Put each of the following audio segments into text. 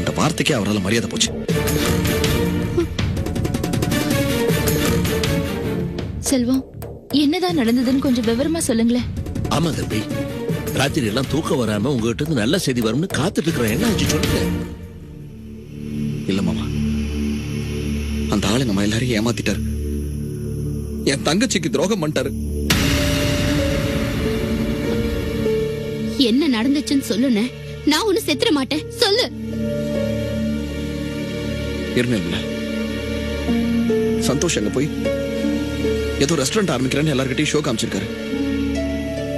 அந்த வார்த்தைக்கே அவரால் மரியாதை போச்சு. செல்வம், என்னதான் நடந்ததுன்னு கொஞ்சம் விவரமா சொல்லுங்களேன். ஆமா தம்பி, ராத்திரி எல்லாம் தூக்கம் வராம உங்ககிட்ட இருந்து நல்ல செய்தி வரும்னு காத்துட்டு இருக்கிறேன். என்ன ஆச்சு சொல்லுங்க. இல்ல மாமா, அந்த ஆளு நம்ம எல்லாரையும் ஏமாத்திட்டாரு. என் தங்கச்சிக்கு துரோகம் பண்ணிட்டாரு. என்ன நடந்துச்சுன்னு சொல்லுன, நான் ஒண்ணு செத்துற மாட்டேன். சொல்லு. இருந்தேன்ல, சந்தோஷ் அங்க போய் ஏதோ ரெஸ்டாரண்ட் ஆரம்பிக்கிறேன்னு எல்லார்கிட்டையும் ஷோ காமிச்சிருக்காரு.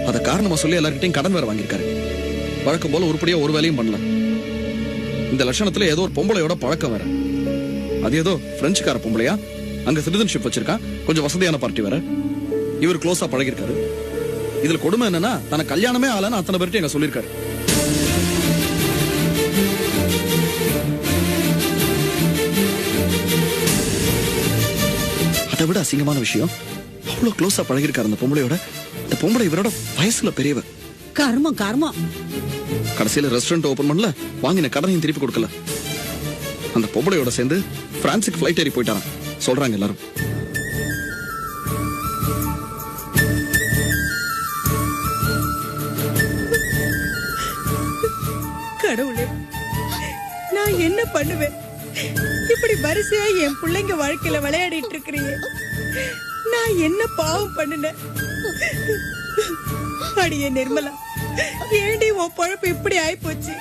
அத காரணமா சொல்லி எல்லார்கிட்டையும் கடன் வேற வாங்கியிருக்காரு. வழக்கம் போல உருப்படியா ஒரு வேலையும் பண்ணல. இந்த லட்சணத்துல ஏதோ ஒரு பொம்பளையோட பழக்கம் வேற. அது ஏதோ பிரெஞ்சுக்கார பொம்பளையா, அங்க சிட்டிசன்ஷிப் வச்சிருக்கா, கொஞ்சம் வசதியான பார்ட்டி வேற. இவர் க்ளோஸா பழகிருக்காரு. இதுல கொடுமை என்னன்னா, தனக்கு கல்யாணமே ஆலன்னு அத்தனை பேர்ட்டு எங்க சொல்லிருக்காரு. அதை விட அசிங்கமான விஷயம், அவ்வளவு க்ளோஸா பழகிருக்காரு அந்த பொம்பளையோட. இந்த பொம்பளை இவரோட வயசுல பெரியவ. கர்மம் கர்மம். கடைசியில ரெஸ்டாரண்ட் ஓபன் பண்ணல, வாங்கின கடனையும் திருப்பி கொடுக்கல. அந்த பொம்பளையோட சேர்ந்து பிரான்சுக்கு ஃபிளைட் ஏறி போயிட்டாராம் சொல்றாங்க எல்லாரும். கடவுளே, நான் என்ன பண்ணுவேன்? இப்படி வரிசையா என் பிள்ளைங்க வாழ்க்கையில விளையாடிட்டு இருக்கிறீங்க. நான் என்ன பாவம் பண்ணுனேன்? அடியே நிர்மலா, ஏண்டி உன் பொழப்பு இப்படி ஆயிப்போச்சு?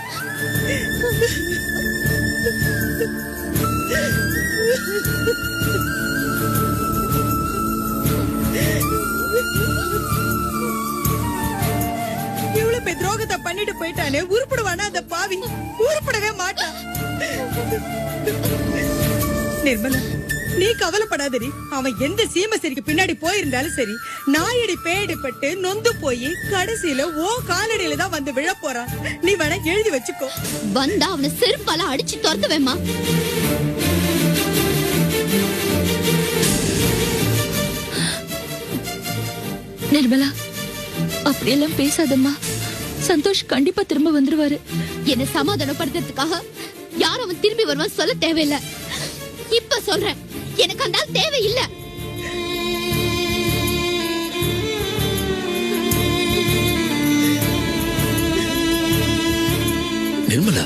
இவ்வளவு பேர் துரோகத்தை பண்ணிட்டு போயிட்டானே, உருப்படுவானா அந்த பாவி? உருப்படவே மாட்டான். நிர்மலா, நீ கவலைப்படாதடி. அவன் எந்த சீமசரிக்கு பின்னாடி போயிருந்தாலும் சரி, நாயடி பேயடி பட்டு நொந்து போய் கடைசியில ஓ காலடியில தான் வந்து விழ போறான். நீ வேணா எழுதி வச்சுக்கோ. வந்தா அவனை செருப்பால அடிச்சு துரத்துவேம்மா. நிர்மலா, அப்படியெல்லாம் பேசாதம்மா. சந்தோஷ் கண்டிப்பா திரும்ப வந்துருவாரு. என்ன சமாதானப்படுத்துறதுக்காக யாரும் அவன் திரும்பி வருவான் சொல்ல தேவையில்லை. இப்ப சொல்றேன், எனக்கு அந்த ஆள் தேவையில்லை. நிர்மலா,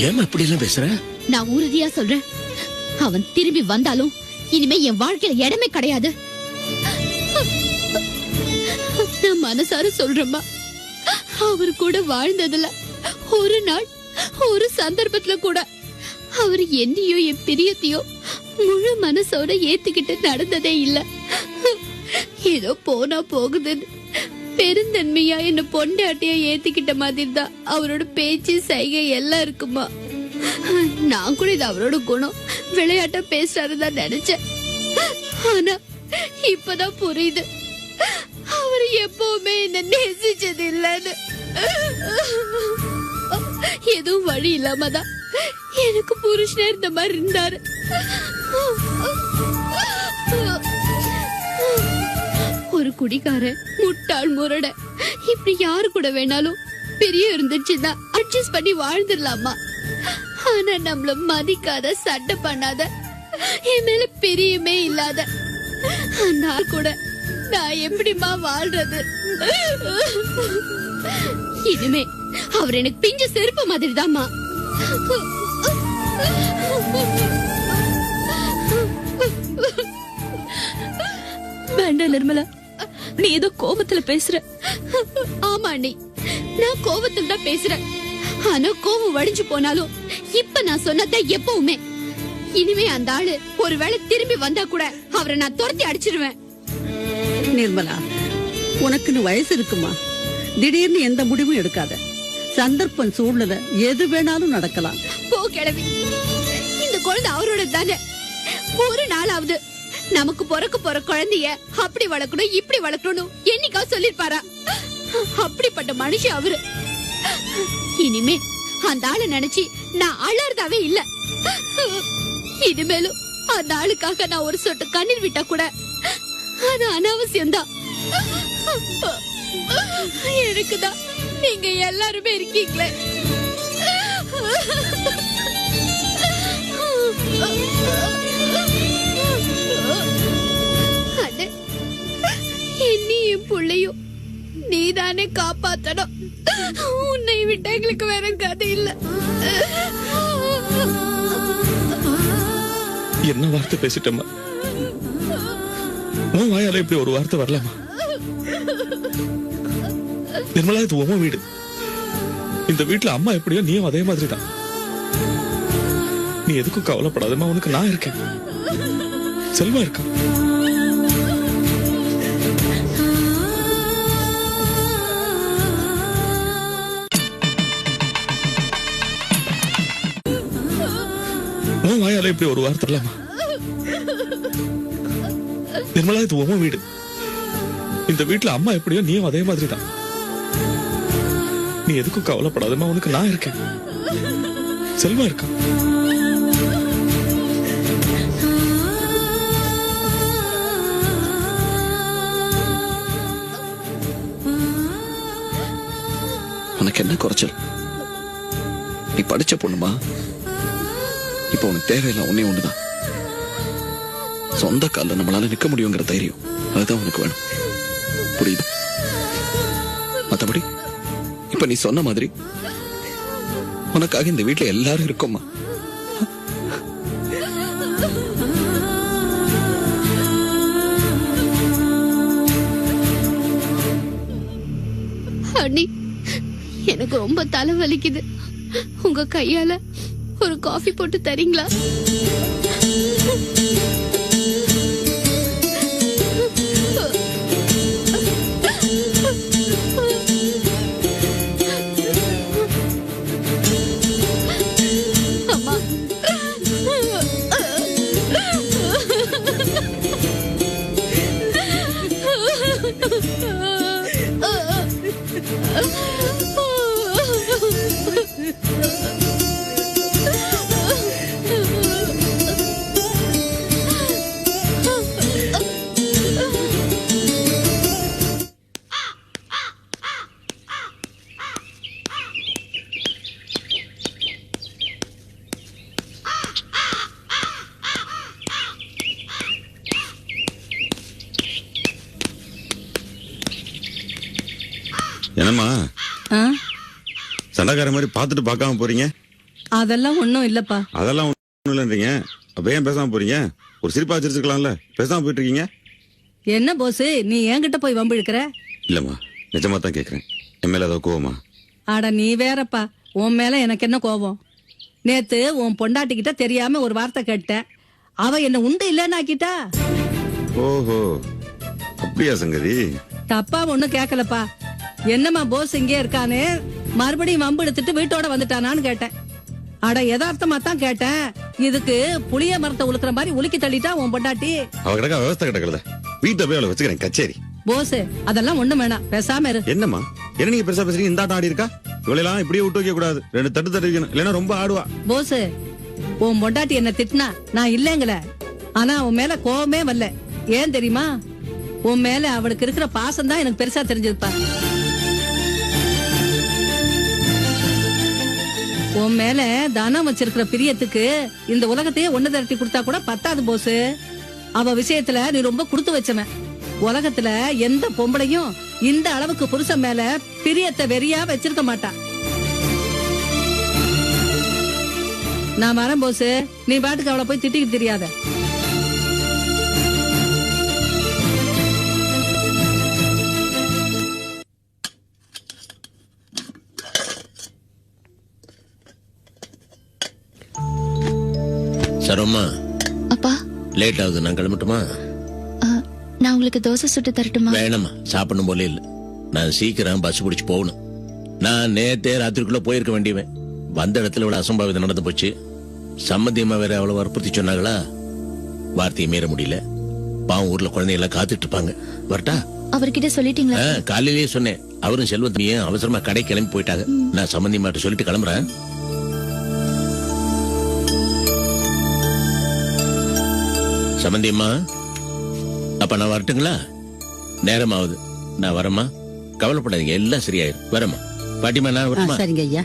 ஏமா இப்படி எல்லாம் பேசுற? நான் உறுதியா சொல்றேன், அவன் திரும்பி வந்தாலும் இனிமே என் வாழ்க்கையில இடமே கிடையாது. நான் மனசார சொல்றேம்மா, அவர் கூட வாழ்ந்ததுல ஒரு நாள் ஒரு சந்தர்ப்பத்துல கூட அவர் என்னையோ என் பிரியத்தையோ முழு மனசோட ஏத்துக்கிட்டு நடந்ததே இல்ல. ஏதோ போனா போகுதுன்னு பெருந்தன்மையா என்ன பொண்டாட்டியா ஏத்துக்கிட்ட மாதிரி தான் அவரோட பேச்சு சைகை எல்லாம் இருக்குமா. நான் கூட இது அவரோட குணம், விளையாட்டா பேசுறாருதான் நினைச்சேன். ஆனா இப்பதான் புரியுது, அவர் எப்பவுமே என்ன நேசிச்சது இல்லன்னு. எதுவும் வழி இல்லாமதான் எனக்கு புருஷனே இருந்த மாதிரி இருந்தாரு. ஒரு குடிகாரன், முட்டாள், முரட, இப்படி யாரு கூட வேணாலும் பெரிய இருந்துச்சுன்னா அட்ஜஸ்ட் பண்ணி வாழ்ந்துடலாமா. ஆனா நம்மள மதிக்காத, சட்டை பண்ணாத, என் மேல பிரியமே இல்லாத அந்த ஆள் கூட நான் எப்படிமா வாழ்றது? இனிமே அவர் எனக்கு பிஞ்ச செருப்பு மாதிரி தான்மா. வேண்டாம் நிர்மலா, நீ ஏதோ கோபத்துல பேசுற. ஆமா அண்ணி, நான் கோபத்துல தான் பேசுறேன். ஆனா கோபம் வடிஞ்சு போனாலும் இப்ப நான் சொன்னதை எப்பவுமே, இனிமே அந்த ஆளு ஒருவேளை திரும்பி வந்தா கூட அவரை நான் துரத்தி அடிச்சிருவேன். நிர்மலா, உனக்குன்னு வயசு இருக்குமா? திடீர்னு எந்த முடிவும் எடுக்காத. சந்தர்ப்பம், சூழ்நிலை எது வேணாலும் நடக்கலாம். போ கிளவி, இந்த குழந்தை அவரோட தானே. ஒரு நாளாவது நமக்கு பிறக்க போற குழந்தைய அப்படி வளர்க்கணும், இப்படி வளர்க்கணும் என்னைக்கா சொல்லிருப்பாரா? அப்படிப்பட்ட மனுஷன் அவரு. இனிமே அந்த ஆளை நினைச்சு நான் அழறதாவே இல்ல. இனிமேலும் அந்த ஆளுக்காக நான் ஒரு சொட்டு கண்ணீர் விட்டா கூட அது அனாவசியம்தான். எனக்குதான் நீங்க எல்லாருமே இருக்கீங்களே. காப்பாத்தணும். உன்னை விட்டு எங்களுக்கு வேற கதை இல்ல. என்ன வார்த்தை பேசிட்டேம்மா? உன் வாயால இப்படி ஒரு வார்த்தை வரலாமா? நிர்மலா, இது உன் வீடு. இந்த வீட்டுல அம்மா எப்படியோ நீயும் அதே மாதிரி தான். நீ எதுக்கும் கவலைப்படாதம்மா, உனக்கு நான் இருக்கேன். செல்வா இருக்கான். உன் வாயால இப்படி ஒரு வார்த்தை வரலாமா? நிர்மலா, இது உன் வீடு. இந்த வீட்டுல அம்மா எப்படியோ நீயும் அதே மாதிரி தான். நீ எதுக்கும் கவலைப்படாதம்மா, உனக்கு நான் இருக்கேன். செல்வா இருக்கான். உனக்கு என்ன குறைச்சல்? நீ படிச்ச பொண்ணுமா? இப்ப உனக்கு தேவையில்லை ஒன்னே ஒண்ணுதான். சொந்த கால்ல நம்மளால நிக்க முடியுங்கிற தைரியம். அதுதான் உனக்கு வேணும். புரியுது? மத்தபடி இப்ப நீ சொன்ன மாதிரி உனக்காக இந்த வீட்டுல எல்லாரும் இருக்கோம்மா. அண்ணி, எனக்கு ரொம்ப தலை வலிக்குது. உங்க கையால ஒரு காஃபி போட்டு தரீங்களா? அம்மா, என்னம்மா சண்டைக்கார மாதிரி பார்த்துட்டு பார்க்காம போறீங்க? அதெல்லாம் ஒண்ணும் இல்லப்பா. அதெல்லாம் ஒண்ணும் இல்லைன்றீங்க. அப்ப ஏன் பேசாம போறீங்க? ஒரு சிரிப்பா வச்சிருக்கலாம்ல, பேசாம போயிட்டு இருக்கீங்க. என்ன போஸ், நீ என்கிட்ட போய் வம்பு இழுக்கிற? இல்லம்மா, நிஜமா தான் கேக்குறேன். என் மேல ஏதோ கோவமா? அட நீ வேறப்பா, உன் மேல எனக்கு என்ன கோபம்? நேத்து உன் பொண்டாட்டிக்கிட்ட தெரியாம ஒரு வார்த்தை கேட்டேன். அவ என்ன உண்டு இல்லன்னு ஆக்கிட்டா. ஓஹோ, அப்படியா சங்கதி? தப்பா ஒண்ணும் கேட்கலப்பா. என்னம்மா போஸ் இங்கே இருக்கானே, மறுபடியும் வம்பு எடுத்துட்டு வீட்டோட வந்துட்டானான்னு கேட்டேன். அட யதார்த்தமா தான் கேட்டேன். இதுக்கு புளிய மரத்தை உழுக்கிற மாதிரி உலுக்கி தள்ளிட்டா உன் பொண்டாட்டி. அவ கிடக்க விவசாய கிடக்கல, வீட்டை போய் அவளை வச்சுக்கிறேன் கச்சேரி. போஸ், அதெல்லாம் ஒண்ணும் வேணாம், பேசாம இரு. என்னம்மா, என்ன நீங்க பெருசா பேசுறீங்க? இந்த ஆட்டம் ஆடி இருக்கா? இவளெல்லாம் இப்படியே விட்டு வைக்க கூடாது. 2 தட்டு தட்டிக்கணும், இல்லைன்னா ரொம்ப ஆடுவா. போஸ், உன் பொண்டாட்டி என்ன திட்டினா நான் இல்லைங்கள. ஆனா உன் மேல கோவமே வரல. ஏன் தெரியுமா? உன் மேல அவளுக்கு இருக்கிற பாசம் தான் எனக்கு பெருசா தெரிஞ்சதுப்பா. உன் மேல தானம் வச்சிருக்கிற பிரியத்துக்கு இந்த உலகத்தையே ஒண்ணு திரட்டி கொடுத்தா கூட பத்தாது போஸ். அவ விஷயத்துல நீ ரொம்ப கொடுத்து வச்சவன். உலகத்துல எந்த பொம்பளையும் இந்த அளவுக்கு புருஷன் மேல பிரியத்தை வெறியா வச்சிருக்க மாட்டா. நான் வரேன் போஸ், நீ பாட்டுக்கு அவளை போய் திட்டிக்கிட்டு தெரியாத. சரோம்மா, அப்பா, லேட் ஆகுது, நான் கிளம்பட்டுமா? நான் உங்களுக்கு தோசை சுட்டு தரட்டுமா? வேணாமா, சாப்பிடணும் போல இல்ல. நான் சீக்கிரம் பஸ் பிடிச்சு போகணும். நான் நேத்தே ராத்திரிக்குள்ள போயிருக்க வேண்டியவன். வந்த இடத்துல இவ்வளவு அசம்பாவிதம் நடந்து போச்சு. சம்மந்தியமா வேற அவ்வளவு வற்புறுத்தி சொன்னாங்களா, வார்த்தையை மீற முடியல. பாவம், ஊர்ல குழந்தைங்க எல்லாம் காத்துட்டு இருப்பாங்க. வரட்டா? அவர்கிட்ட சொல்லிட்டீங்களா? காலையிலேயே சொன்னேன். அவரும் செல்வத்தையும் அவசரமா கடை கிளம்பி போயிட்டாங்க. நான் சம்மந்தியமாட்ட சொல்லிட்டு கிளம்புறேன். சம்மந்தியம்மா, அப்ப நான் வரட்டுங்களா? நேரமாவது. நான் வரமா, கவலைப்படாதீங்க, எல்லாம் சரியாயிரும். வரமா பாட்டிமா, நான் வரமா? சரிங்க ஐயா.